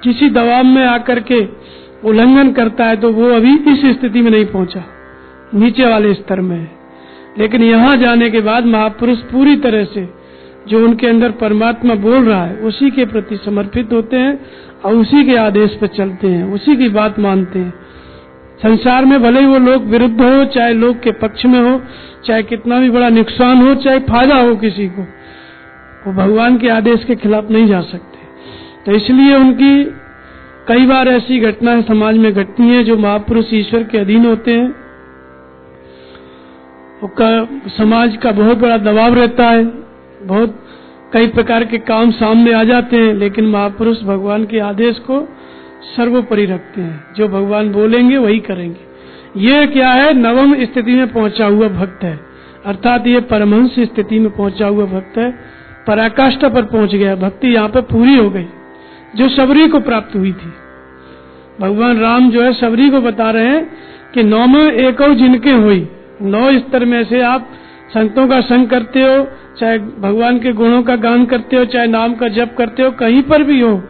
किसी दबाव में आकर के उल्लंघन करता है तो वो अभी इस स्थिति में नहीं पहुंचा, नीचे वाले स्तर में है। लेकिन यहाँ जाने के बाद महापुरुष पूरी तरह से जो उनके अंदर परमात्मा बोल रहा है उसी के प्रति समर्पित होते हैं और उसी के आदेश पर चलते हैं, उसी की बात मानते हैं। संसार में भले ही वो लोग विरुद्ध हो, चाहे लोग के पक्ष में हो, चाहे कितना भी बड़ा नुकसान हो, चाहे फायदा हो किसी को, वो भगवान के आदेश के खिलाफ नहीं जा सकते। तो इसलिए उनकी कई बार ऐसी घटनाएं समाज में घटती हैं जो महापुरुष ईश्वर के अधीन होते हैं, समाज का बहुत बड़ा दबाव रहता है, बहुत कई प्रकार के काम सामने आ जाते हैं, लेकिन महापुरुष भगवान के आदेश को सर्वोपरि रखते हैं। जो भगवान बोलेंगे वही करेंगे। ये क्या है? नवम स्थिति में पहुंचा हुआ भक्त है, अर्थात ये परमहंस स्थिति में पहुंचा हुआ भक्त है, पराकाष्ठा पर पहुंच गया। भक्ति यहाँ पे पूरी हो गई जो सबरी को प्राप्त हुई थी। भगवान राम जो है सबरी को बता रहे हैं कि 9 में एको जिनके हुई। 9 स्तर में से आप संतों का संग करते हो, चाहे भगवान के गुणों का गान करते हो, चाहे नाम का जप करते हो, कहीं पर भी हो,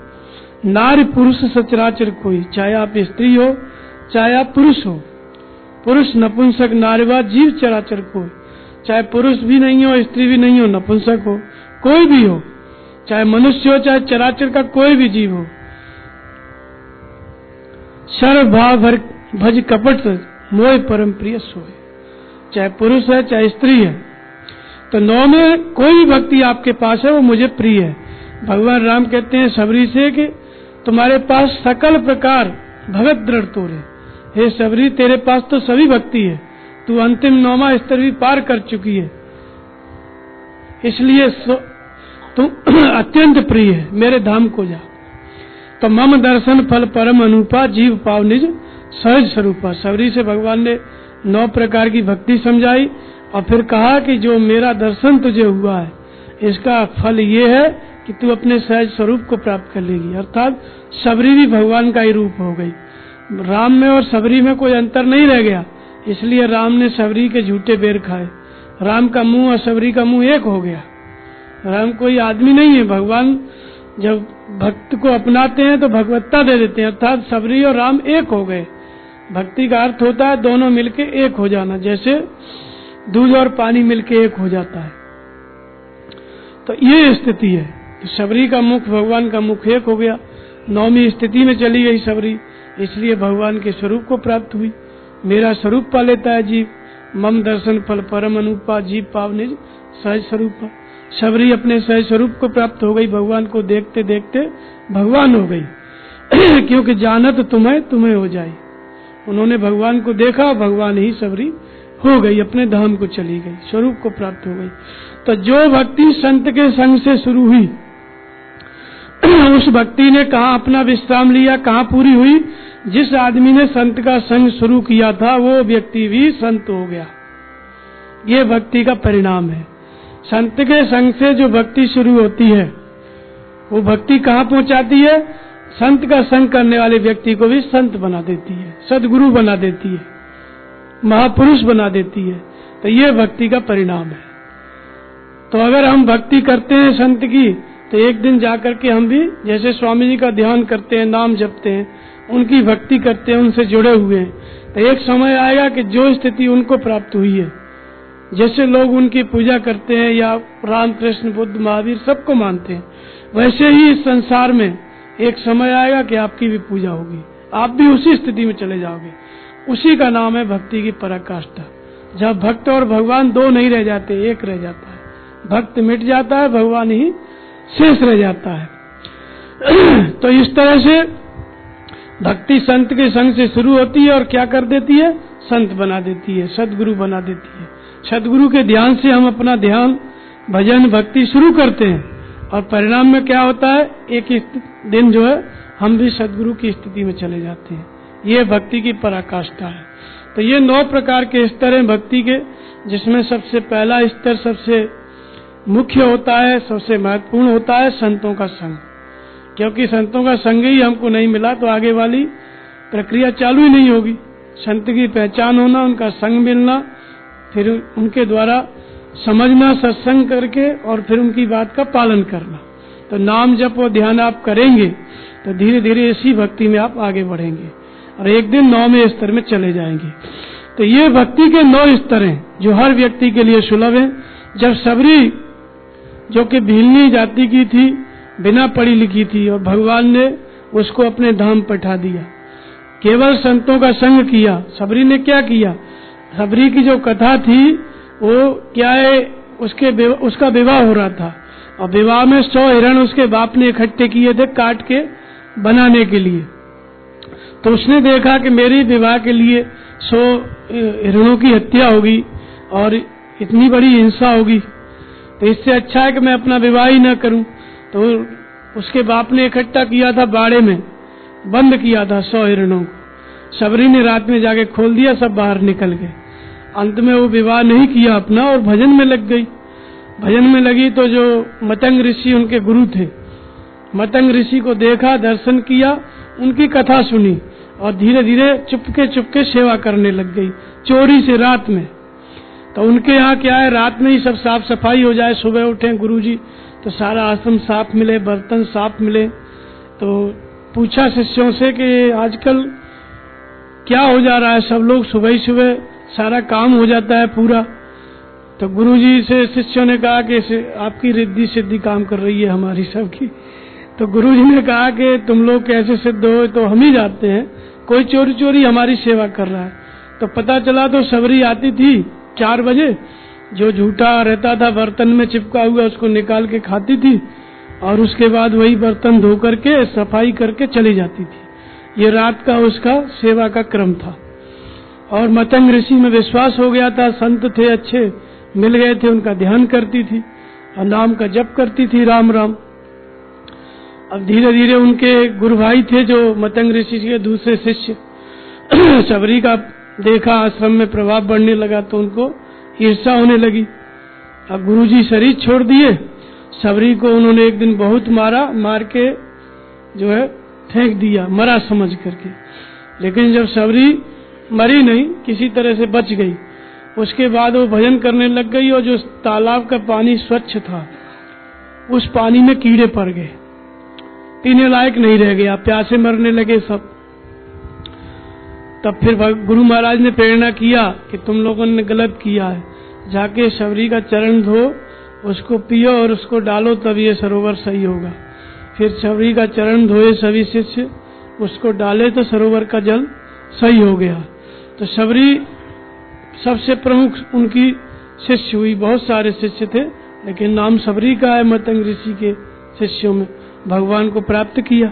नारी पुरुष सचराचर कोई, चाहे आप स्त्री हो चाहे आप पुरुष हो, पुरुष नपुंसक नारीवा जीव चराचर कोई, चाहे पुरुष भी नहीं हो स्त्री भी नहीं हो नपुंसक हो, कोई भी हो, चाहे मनुष्य हो चाहे चराचर का कोई भी जीव हो, सर्व भाव भज कपट मोह परम प्रिय सोए, चाहे पुरुष है चाहे स्त्री है। तो 9 में कोई भी भक्ति आपके पास है वो मुझे प्रिय है। भगवान राम कहते हैं सबरी से कि तुम्हारे पास सकल प्रकार भगत दृढ़ तोरे, हे सबरी, तेरे पास तो सभी भक्ति है, तू अंतिम 9वां स्तर भी पार कर चुकी है, इसलिए तू अत्यंत प्रिय है, मेरे धाम को जा। तो मम दर्शन फल परम अनुपा, जीव पाव निज सहज स्वरूपा। सबरी से भगवान ने 9 प्रकार की भक्ति समझाई और फिर कहा कि जो मेरा दर्शन तुझे हुआ है, इसका फल ये है कि तू अपने सहज स्वरूप को प्राप्त कर लेगी। अर्थात सबरी भी भगवान का ही रूप हो गई। राम में और सबरी में कोई अंतर नहीं रह गया, इसलिए राम ने सबरी के झूठे बेर खाए। राम का मुंह और सबरी का मुंह एक हो गया। राम कोई आदमी नहीं है। भगवान जब भक्त को अपनाते हैं तो भगवत्ता दे देते हैं, अर्थात सबरी और राम एक हो गए। भक्ति का अर्थ होता है दोनों मिलके एक हो जाना, जैसे दूध और पानी मिलके एक हो जाता है। तो ये स्थिति है। तो सबरी का मुख भगवान का मुख एक हो गया, 9वीं स्थिति में चली गई सबरी, इसलिए भगवान के स्वरूप को प्राप्त हुई। मेरा स्वरूप पा लेता है जीव। मम दर्शन फल परम अनुपा, जीव पाव निज सहज स्वरूप। सबरी अपने सहज स्वरूप को प्राप्त हो गई, भगवान को देखते देखते भगवान हो गई क्योंकि जानत तुम्हें तुम्हें हो जाए। उन्होंने भगवान को देखा, भगवान ही सबरी हो गई, अपने धाम को चली गई, स्वरूप को प्राप्त हो गई। तो जो भक्ति संत के संग से शुरू हुई उस भक्ति ने कहाँ अपना विश्राम लिया, कहाँ पूरी हुई? जिस आदमी ने संत का संग शुरू किया था वो व्यक्ति भी संत हो गया। ये भक्ति का परिणाम है। संत के संग से जो भक्ति शुरू होती है वो भक्ति कहाँ पहुंचाती है? संत का संग करने वाले व्यक्ति को भी संत बना देती है, सदगुरु बना देती है, महापुरुष बना देती है। तो ये भक्ति का परिणाम है। तो अगर हम भक्ति करते हैं संत की, तो एक दिन जाकर के हम भी जैसे स्वामी जी का ध्यान करते हैं, नाम जपते हैं, उनकी भक्ति करते हैं, उनसे जुड़े हुए हैं, तो एक समय आएगा कि जो स्थिति उनको प्राप्त हुई है, जैसे लोग उनकी पूजा करते हैं या राम कृष्ण बुद्ध महावीर सबको मानते हैं, वैसे ही इस संसार में एक समय आएगा कि आपकी भी पूजा होगी, आप भी उसी स्थिति में चले जाओगे। उसी का नाम है भक्ति की पराकाष्ठा, जब भक्त और भगवान दो नहीं रह जाते, एक रह जाता है। भक्त मिट जाता है, भगवान ही शेष रह जाता है। तो इस तरह से भक्ति संत के संग से शुरू होती है और क्या कर देती है? संत बना देती है, सदगुरु बना देती है। सदगुरु के ध्यान से हम अपना ध्यान भजन भक्ति शुरू करते हैं और परिणाम में क्या होता है? एक दिन जो है हम भी सदगुरु की स्थिति में चले जाते हैं। ये भक्ति की पराकाष्ठा है। तो ये 9 प्रकार के स्तर हैं भक्ति के, जिसमें सबसे पहला स्तर सबसे मुख्य होता है, सबसे महत्वपूर्ण होता है संतों का संग। क्योंकि संतों का संग ही हमको नहीं मिला तो आगे वाली प्रक्रिया चालू ही नहीं होगी। संत की पहचान होना, उनका संग मिलना, फिर उनके द्वारा समझना सत्संग करके और फिर उनकी बात का पालन करना। तो नाम जप और ध्यान आप करेंगे तो धीरे धीरे इसी भक्ति में आप आगे बढ़ेंगे और एक दिन 9वें स्तर में चले जाएंगे। तो ये भक्ति के 9 स्तर हैं जो हर व्यक्ति के लिए सुलभ हैं। जब सबरी जो कि भीलनी जाति की थी, बिना पढ़ी लिखी थी, और भगवान ने उसको अपने धाम पठा दिया, केवल संतों का संग किया। सबरी ने क्या किया? सबरी की जो कथा थी वो क्या है, उसका विवाह हो रहा था और विवाह में 100 हिरण उसके बाप ने इकट्ठे किए थे काट के बनाने के लिए। तो उसने देखा कि मेरी विवाह के लिए 100 हिरणों की हत्या होगी और इतनी बड़ी हिंसा होगी, तो इससे अच्छा है कि मैं अपना विवाह ही न करूं। तो उसके बाप ने इकट्ठा किया था, बाड़े में बंद किया था 100 हिरणों को। सबरी ने रात में जाके खोल दिया, सब बाहर निकल गए। अंत में वो विवाह नहीं किया अपना और भजन में लग गई। भजन में लगी तो जो मतंग ऋषि उनके गुरु थे, मतंग ऋषि को देखा, दर्शन किया, उनकी कथा सुनी और धीरे धीरे चुपके सेवा करने लग गई, चोरी से रात में। तो उनके यहाँ क्या है, रात में ही सब साफ सफाई हो जाए, सुबह उठे गुरुजी तो सारा आश्रम साफ मिले, बर्तन साफ मिले। तो पूछा शिष्यों से कि आजकल क्या हो जा रहा है, सब लोग सुबह ही सुबह सारा काम हो जाता है पूरा। तो गुरुजी से शिष्यों ने कहा कि आपकी रिद्धि सिद्धि काम कर रही है हमारी सबकी। तो गुरुजी ने कहा कि तुम लोग कैसे सिद्ध हो, तो हम ही जानते हैं, कोई चोरी चोरी हमारी सेवा कर रहा है। तो पता चला तो सबरी आती थी 4 बजे, जो झूठा रहता था बर्तन में चिपका हुआ उसको निकाल के खाती थी और उसके बाद वही बर्तन धो करके सफाई करके चली जाती थी। ये रात का उसका सेवा का क्रम था। और मतंग ऋषि में विश्वास हो गया था, संत थे अच्छे मिल गए थे, उनका ध्यान करती थी और नाम का जप करती थी, राम राम। अब धीरे धीरे उनके गुरु भाई थे जो मतंग ऋषि के दूसरे शिष्य, शबरी का देखा आश्रम में प्रभाव बढ़ने लगा तो उनको ईर्ष्या होने लगी। अब गुरुजी शरीर छोड़ दिए, शबरी को उन्होंने एक दिन बहुत मारा, मार के जो है फेंक दिया, मरा समझ करके। लेकिन जब शबरी मरी नहीं, किसी तरह से बच गई, उसके बाद वो भजन करने लग गई और जो तालाब का पानी स्वच्छ था उस पानी में कीड़े पड़ गए, पीने लायक नहीं रह गया, प्यासे मरने लगे सब। तब फिर गुरु महाराज ने प्रेरणा किया कि तुम लोगों ने गलत किया है, जाके शबरी का चरण धो, उसको पियो और उसको डालो, तब ये सरोवर सही होगा। फिर शबरी का चरण धोए सभी शिष्य, उसको डाले तो सरोवर का जल सही हो गया। तो शबरी सबसे प्रमुख उनकी शिष्य हुई, बहुत सारे शिष्य थे लेकिन नाम शबरी का है। मतंग ऋषि के शिष्यों में भगवान को प्राप्त किया।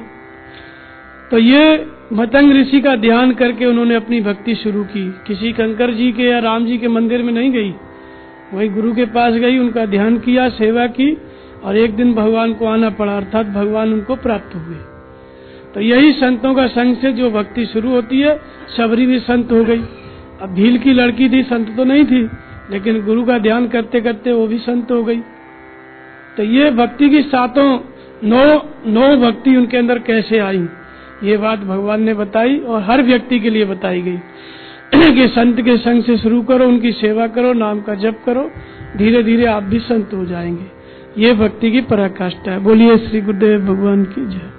तो ये मतंग ऋषि का ध्यान करके उन्होंने अपनी भक्ति शुरू की। किसी शंकर जी के या राम जी के मंदिर में नहीं गई, वही गुरु के पास गई, उनका ध्यान किया, सेवा की और एक दिन भगवान को आना पड़ा, अर्थात भगवान उनको प्राप्त हुए। तो यही संतों का संग से जो भक्ति शुरू होती है। शबरी भी संत हो गई। अब भील की लड़की थी, संत तो नहीं थी, लेकिन गुरु का ध्यान करते करते वो भी संत हो गई। तो ये भक्ति की नौ भक्ति उनके अंदर कैसे आई, ये बात भगवान ने बताई और हर व्यक्ति के लिए बताई गई कि संत के संग से शुरू करो, उनकी सेवा करो, नाम का जप करो, धीरे धीरे आप भी संत हो जाएंगे। ये भक्ति की पराकाष्ठा है। बोलिए श्री गुरुदेव भगवान की जय।